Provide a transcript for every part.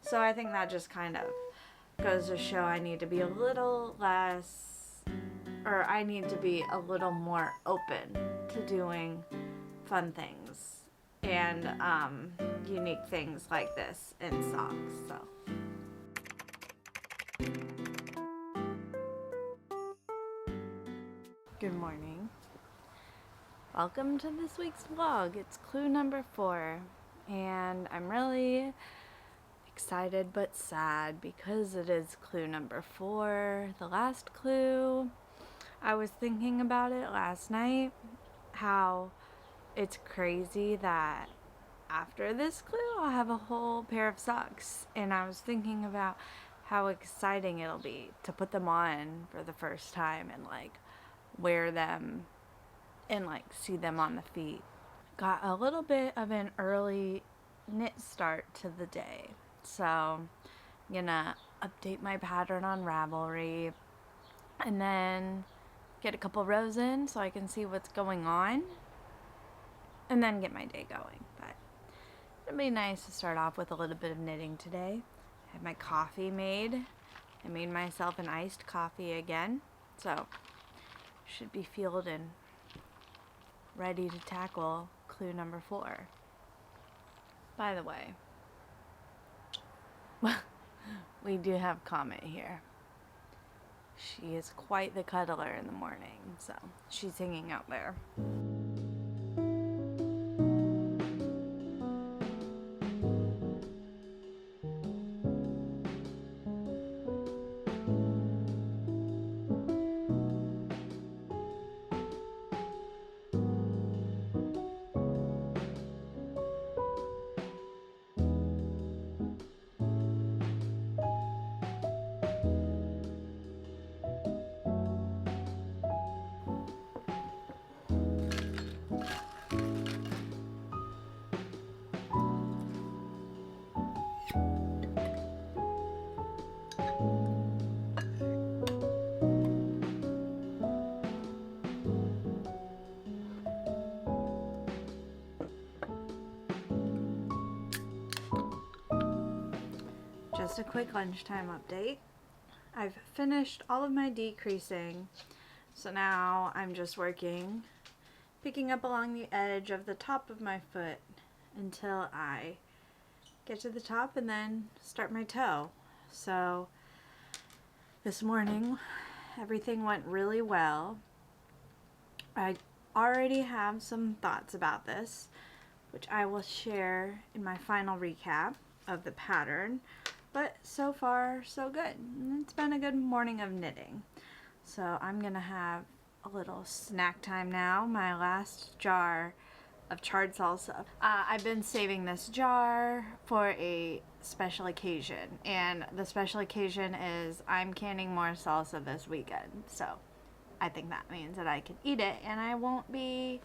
So I think that just kind of goes to show I need to be a little less, or I need to be a little more open to doing fun things and unique things like this in socks. So. Good morning. Welcome to this week's vlog. It's clue number 4, and I'm really excited but sad because it is clue number 4, the last clue. I was thinking about it last night, how it's crazy that after this clue I'll have a whole pair of socks, and I was thinking about how exciting it'll be to put them on for the first time and like wear them and like see them on the feet. Got a little bit of an early knit start to the day, so I'm gonna update my pattern on Ravelry and then get a couple rows in so I can see what's going on and then get my day going. But it'll be nice to start off with a little bit of knitting today. I have my coffee made. I made myself an iced coffee again, so should be fueled and ready to tackle clue number 4. By the way, we do have Comet here. She is quite the cuddler in the morning, so she's hanging out there. Just a quick lunchtime update. I've finished all of my decreasing, so now I'm just picking up along the edge of the top of my foot until I get to the top and then start my toe. So this morning everything went really well. I already have some thoughts about this, which I will share in my final recap of the pattern. But so far, so good. It's been a good morning of knitting. So I'm gonna have a little snack time now. My last jar of charred salsa. I've been saving this jar for a special occasion. And the special occasion is I'm canning more salsa this weekend. So I think that means that I can eat it and I won't be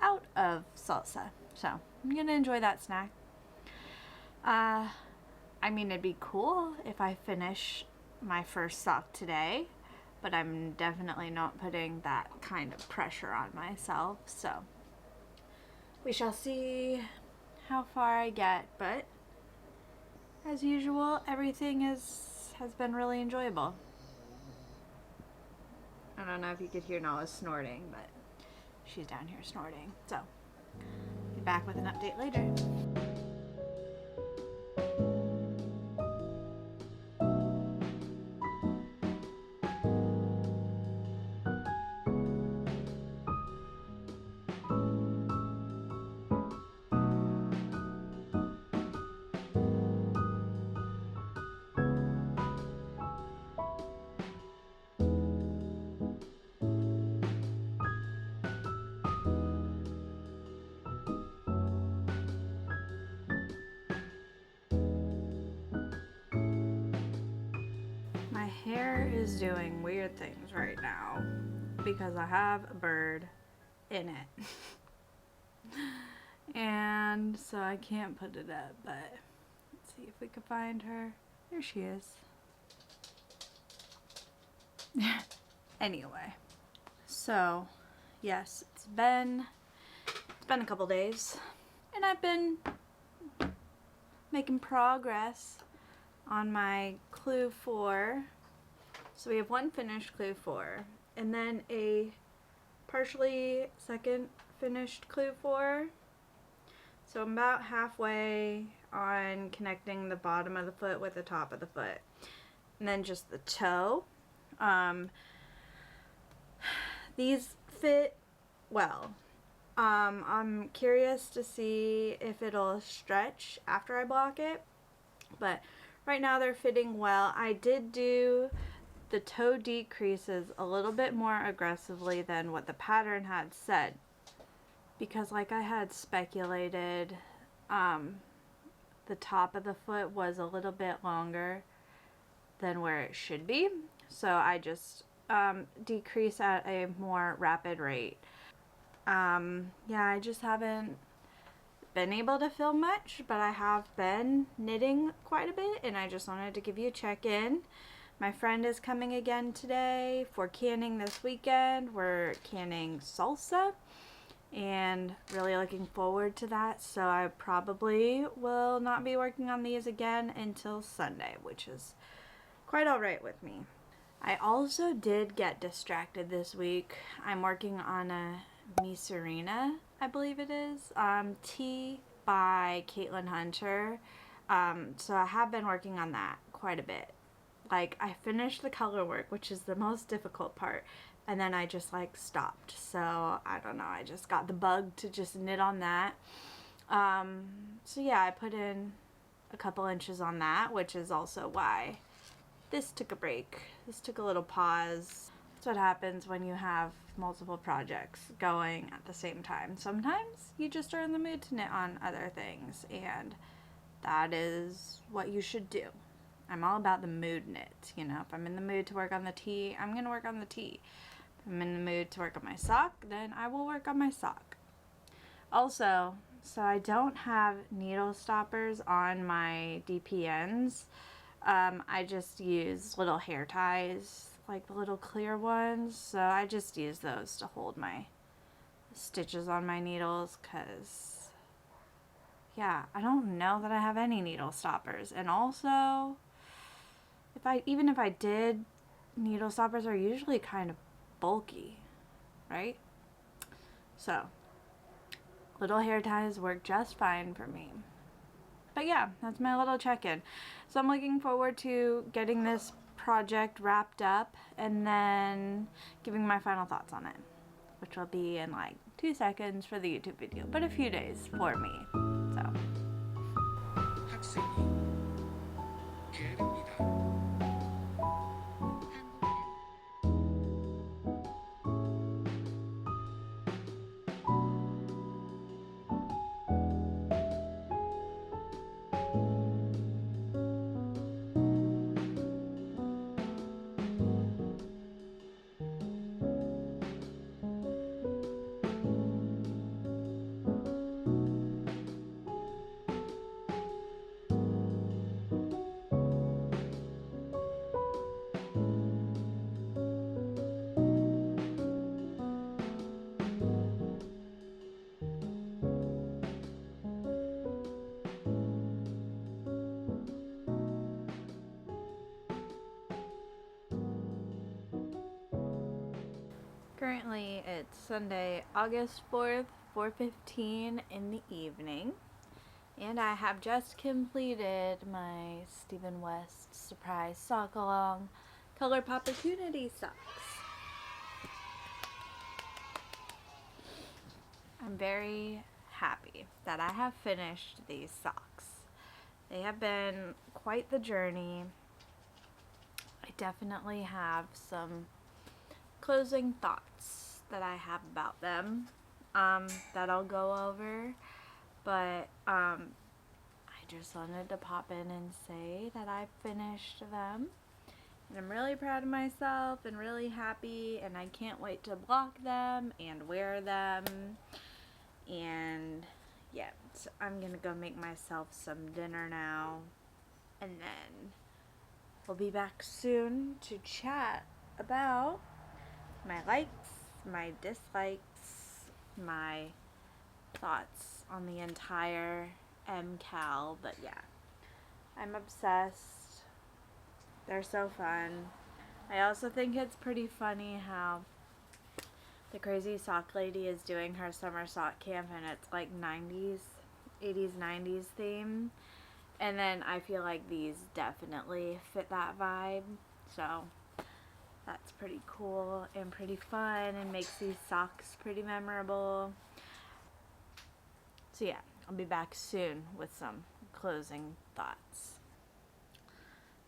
out of salsa. So I'm gonna enjoy that snack. I mean, it'd be cool if I finish my first sock today, but I'm definitely not putting that kind of pressure on myself, so we shall see how far I get. But as usual, everything has been really enjoyable. I don't know if you could hear Nala's snorting, but she's down here snorting, so be back with an update later. My hair is doing weird things right now because I have a bird in it. And so I can't put it up, but let's see if we can find her. There she is. Anyway, so yes, it's been a couple days and I've been making progress on my clue 4. So we have one finished clue 4 and then a partially second finished clue 4. So I'm about halfway on connecting the bottom of the foot with the top of the foot. And then just the toe. These fit well. I'm curious to see if it'll stretch after I block it, but right now they're fitting well. I did do the toe decreases a little bit more aggressively than what the pattern had said, because like I had speculated, the top of the foot was a little bit longer than where it should be, so I just decrease at a more rapid rate. Yeah, I just haven't been able to film much, but I have been knitting quite a bit, and I just wanted to give you a check-in. My friend is coming again today for canning this weekend. We're canning salsa, and really looking forward to that, so I probably will not be working on these again until Sunday, which is quite alright with me. I also did get distracted this week. I'm working on a Serena, I believe it is, tee by Caitlin Hunter. So I have been working on that quite a bit. Like, I finished the color work, which is the most difficult part, and then I just like stopped. So I don't know, I just got the bug to just knit on that. So yeah, I put in a couple inches on that, which is also why this took a break. This took a little pause. That's what happens when you have multiple projects going at the same time. Sometimes you just are in the mood to knit on other things, and that is what you should do. I'm all about the mood knit, you know. If I'm in the mood to work on the tee, I'm gonna work on the tee. If I'm in the mood to work on my sock, then I will work on my sock. Also, so I don't have needle stoppers on my DPNs. I just use little hair ties, like the little clear ones, so I just use those to hold my stitches on my needles, because yeah, I don't know that I have any needle stoppers. And also, even if I did, needle stoppers are usually kind of bulky, right? So little hair ties work just fine for me. But yeah, that's my little check-in. So I'm looking forward to getting this project wrapped up and then giving my final thoughts on it, which will be in like 2 seconds for the YouTube video, but a few days for me. So currently it's Sunday, August 4th, 4:15 in the evening, and I have just completed my Stephen West surprise sock along Color Opportunity socks. I'm very happy that I have finished these socks. They have been quite the journey. I definitely have some closing thoughts that I have about them that I'll go over, but I just wanted to pop in and say that I finished them, and I'm really proud of myself and really happy, and I can't wait to block them and wear them. And yeah, so I'm gonna go make myself some dinner now, and then we'll be back soon to chat about my likes, my dislikes, my thoughts on the entire MKAL. But yeah, I'm obsessed. They're so fun. I also think it's pretty funny how the crazy sock lady is doing her summer sock camp and it's like 90s, 80s, 90s theme. And then I feel like these definitely fit that vibe. So that's pretty cool and pretty fun and makes these socks pretty memorable. So yeah, I'll be back soon with some closing thoughts.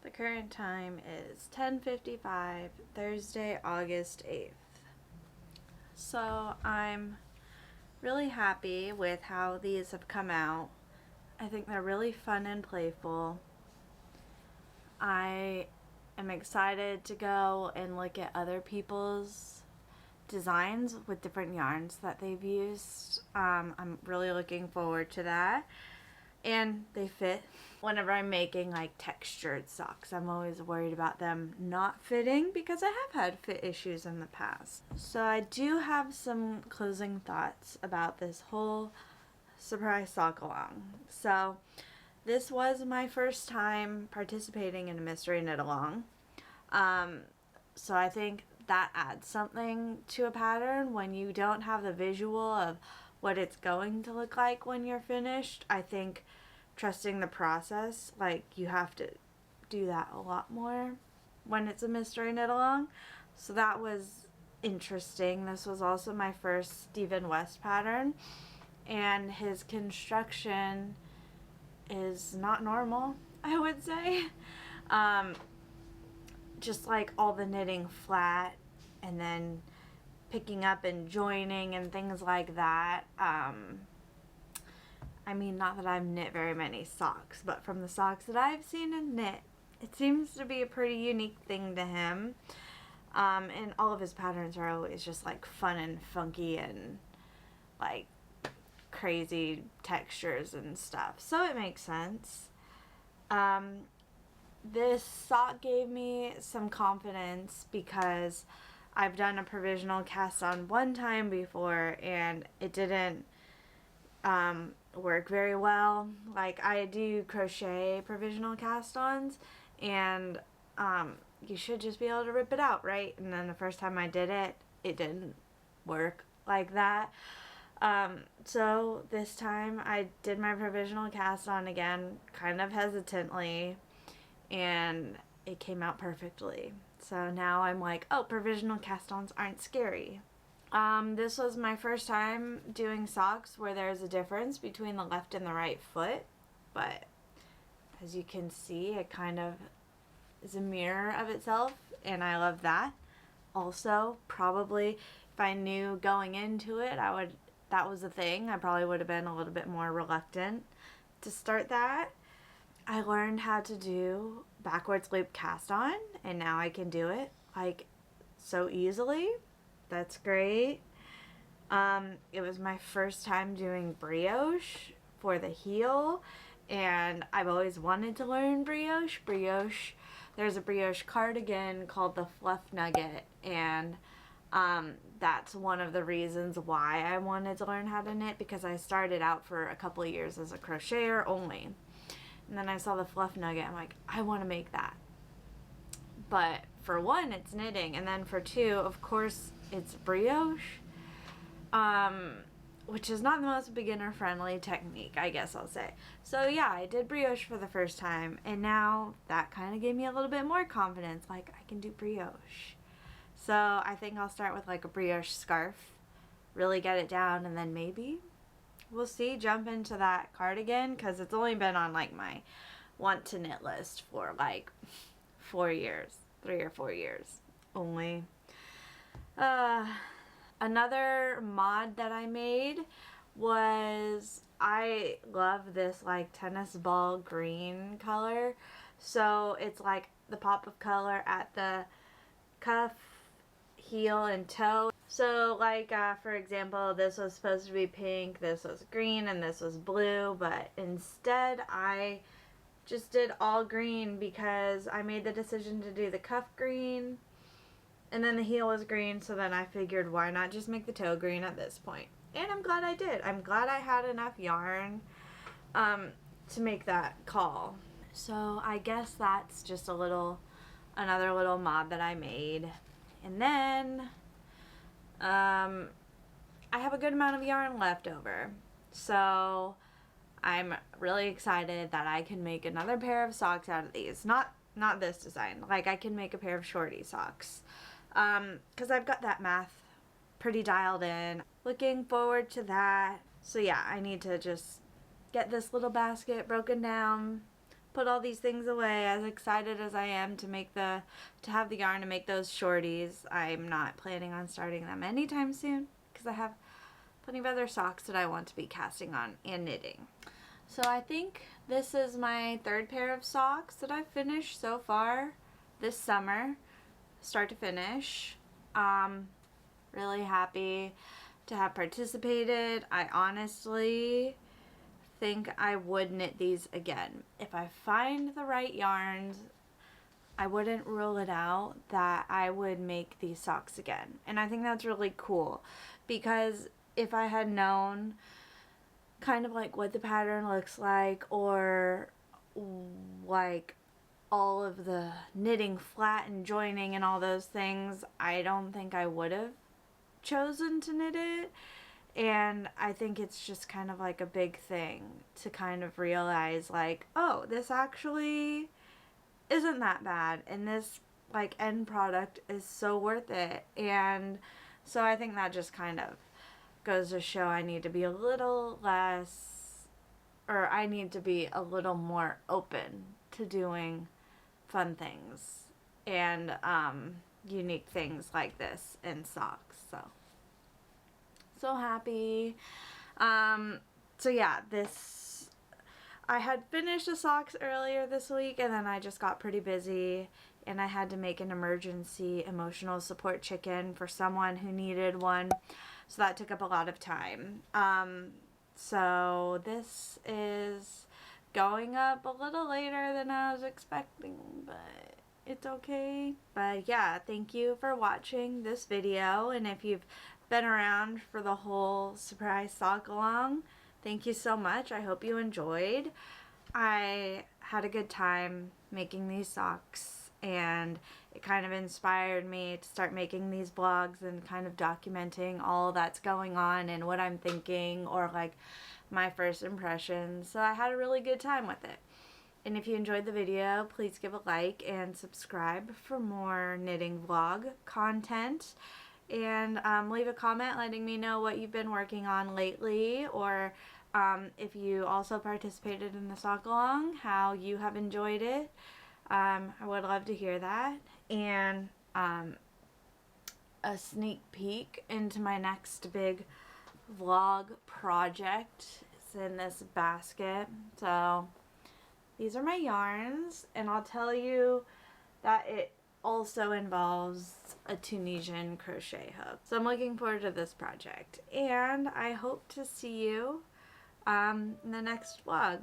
The current time is 10:55, Thursday, August 8th. So I'm really happy with how these have come out. I think they're really fun and playful. I am excited to go and look at other people's designs with different yarns that they've used. I'm really looking forward to that. And they fit. Whenever I'm making like textured socks, I'm always worried about them not fitting because I have had fit issues in the past. So I do have some closing thoughts about this whole surprise sock along. So this was my first time participating in a mystery knit along. So I think that adds something to a pattern when you don't have the visual of what it's going to look like when you're finished. I think trusting the process, like you have to do that a lot more when it's a mystery knit along. So that was interesting. This was also my first Stephen West pattern, and his construction is not normal, I would say. Just like all the knitting flat and then picking up and joining and things like that. I mean, not that I've knit very many socks, but from the socks that I've seen him knit, it seems to be a pretty unique thing to him. And all of his patterns are always just like fun and funky and like crazy textures and stuff. So it makes sense. This sock gave me some confidence because I've done a provisional cast on one time before and it didn't work very well. Like, I do crochet provisional cast-ons and you should just be able to rip it out, right? And then the first time I did it, it didn't work like that. So this time I did my provisional cast on again, kind of hesitantly, and it came out perfectly. So now I'm like, oh, provisional cast-ons aren't scary. This was my first time doing socks where there's a difference between the left and the right foot, but as you can see, it kind of is a mirror of itself, and I love that. Also, probably if I knew going into it that was a thing, I probably would have been a little bit more reluctant to start that. I learned how to do backwards loop cast on, and now I can do it like so easily. That's great. It was my first time doing brioche for the heel, and I've always wanted to learn brioche. There's a brioche cardigan called the Fluff Nugget, and that's one of the reasons why I wanted to learn how to knit, because I started out for a couple of years as a crocheter only. And then I saw the Fluff Nugget. I'm like, I want to make that. But for one, it's knitting. And then for two, of course, it's brioche. Which is not the most beginner-friendly technique, I guess I'll say. So yeah, I did brioche for the first time. And now that kind of gave me a little bit more confidence. Like, I can do brioche. So I think I'll start with like a brioche scarf. Really get it down, and then maybe we'll see, jump into that cardigan, because it's only been on like my want to knit list for like 4 years, 3 or 4 years only. Another mod that I made was, I love this like tennis ball green color. So it's like the pop of color at the cuff, heel, and toe. So like for example, this was supposed to be pink, this was green, and this was blue, but instead I just did all green because I made the decision to do the cuff green and then the heel was green. So then I figured, why not just make the toe green at this point? And I'm glad I did. I'm glad I had enough yarn to make that call. So I guess that's just a little another little mod that I made. And then I have a good amount of yarn left over. So I'm really excited that I can make another pair of socks out of these. Not this design. Like, I can make a pair of shorty socks. Because I've got that math pretty dialed in. Looking forward to that. So yeah, I need to just get this little basket broken down, put all these things away. As excited as I am to have the yarn to make those shorties, I'm not planning on starting them anytime soon because I have plenty of other socks that I want to be casting on and knitting. So I think this is my third pair of socks that I've finished so far this summer, start to finish. Really happy to have participated. I honestly think I would knit these again. If I find the right yarns, I wouldn't rule it out that I would make these socks again. And I think that's really cool because if I had known kind of like what the pattern looks like, or like all of the knitting flat and joining and all those things, I don't think I would have chosen to knit it. And I think it's just kind of like a big thing to kind of realize, like, oh, this actually isn't that bad, and this like end product is so worth it. And so I think that just kind of goes to show I need to be a little less, or I need to be a little more open to doing fun things and unique things like this in socks. So happy. So yeah, I had finished the socks earlier this week, and then I just got pretty busy and I had to make an emergency emotional support chicken for someone who needed one. So that took up a lot of time. So this is going up a little later than I was expecting, but it's okay. But yeah, thank you for watching this video, and if you've been around for the whole surprise sock along, thank you so much. I hope you enjoyed. I had a good time making these socks, and it kind of inspired me to start making these vlogs and kind of documenting all that's going on and what I'm thinking, or like my first impressions. So I had a really good time with it. And if you enjoyed the video, please give a like and subscribe for more knitting vlog content. And leave a comment letting me know what you've been working on lately, or if you also participated in the sock along, how you have enjoyed it. I would love to hear that. And a sneak peek into my next big vlog project is in this basket. So these are my yarns, and I'll tell you that it also involves a Tunisian crochet hook. So I'm looking forward to this project, and I hope to see you in the next vlog.